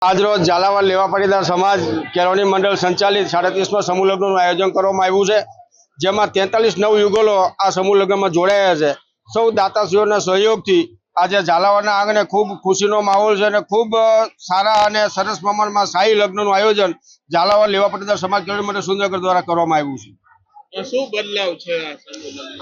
આજરોજ ઝાલાવાડ લેવા પાટીદાર સમાજ કેળવણી મંડળ સંચાલિત 37મા સમૂહ લગ્નનું આયોજન કરવામાં આવ્યું છે, જેમાં 43 નવયુગલો આ સમૂહ લગ્નમાં જોડાયા છે। સૌ દાતાશ્રીઓના સહયોગથી આજે ઝાલાવાડના આંગણે ખૂબ ખુશીનો માહોલ છે અને ખૂબ સારા અને સરસ પ્રમાણમાં શાહી લગ્નનું આયોજન ઝાલાવાડ લેવા પાટીદાર સમાજ કેળવણી મંડળ સુંદરગઢ દ્વારા કરવામાં આવ્યું છે। શું બદલાવ છે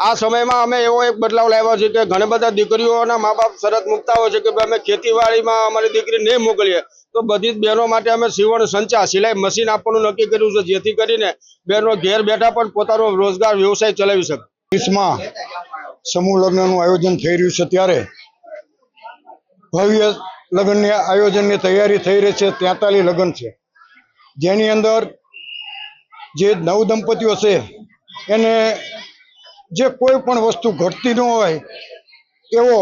આ સમયમાં અમે એવો એક બદલાવ લાવ્યા છે કે ઘણી બધા દીકરીઓના મા બાપ શરત મૂકતા હોય છે કે અમે ખેતીવાડીમાં અમારી દીકરી નહીં મોકલીએ, તો બધી જ બહેનો માટે અમે સીવણ સંચા સિલાઈ મશીન આપવાનું નક્કી કર્યું છે, જેથી કરીને બહેનો ઘેર બેઠા પણ પોતાનો રોજગાર વ્યવસાય ચલાવી શકે। 30મા સમૂહ લગ્નનું આયોજન થઈ રહ્યું છે, ત્યારે ભવ્ય લગ્નની આયોજનની તૈયારી થઈ રહી છે। 43 લગ્ન છે, જેની અંદર જે નવ દંપતીઓ છે એને જે કોઈ પણ વસ્તુ ઘટતી ન હોય એવો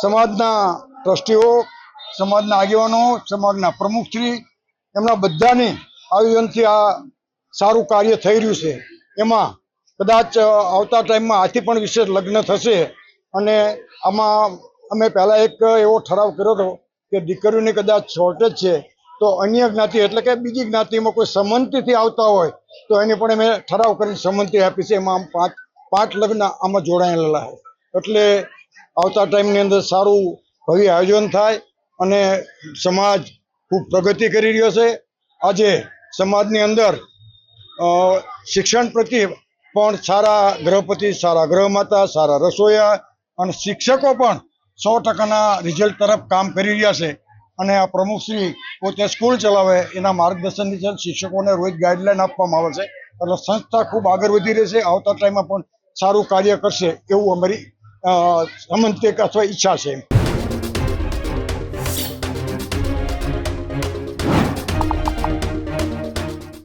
સમાજના ટ્રસ્ટીઓ, સમાજના આગેવાનો, સમાજના પ્રમુખશ્રી એમના બધાની આયોજનથી આ સારું કાર્ય થઈ રહ્યું છે। એમાં કદાચ આવતા ટાઈમમાં આથી પણ વિશેષ લગ્ન થશે અને આમાં અમે પહેલાં એક એવો ઠરાવ કર્યો હતો કે દીકરીઓની કદાચ શોર્ટેજ છે તો અન્ય જ્ઞાતિ એટલે કે બીજી જ્ઞાતિમાં કોઈ સંમતિથી આવતા હોય તો એની પણ અમે ઠરાવ કરીને સંમતિ આપી છે। એમાં પાંચ લગ્ન આમાં જોડાયેલા છે, એટલે આવતા ટાઈમની અંદર સારું ભવ્ય આયોજન થાય અને સમાજ ખૂબ પ્રગતિ કરી રહ્યો છે। આજે સમાજની અંદર શિક્ષણ પ્રત્યે પણ સારા ગૃહપતિ, સારા ગૃહમાતા, સારા રસોઈયા અને શિક્ષકો પણ 100%ના રિઝલ્ટ તરફ કામ કરી રહ્યા છે અને આ પ્રમુખશ્રી પોતે સ્કૂલ ચલાવે એના માર્ગદર્શન નીચે શિક્ષકોને રોજ ગાઈડલાઈન આપવામાં આવે છે, એટલે સંસ્થા ખૂબ આગળ વધી રહી છે। આવતા ટાઈમમાં પણ સારું કાર્ય કરશે એવું અમારી સમંતિક અથવા ઈચ્છા છે।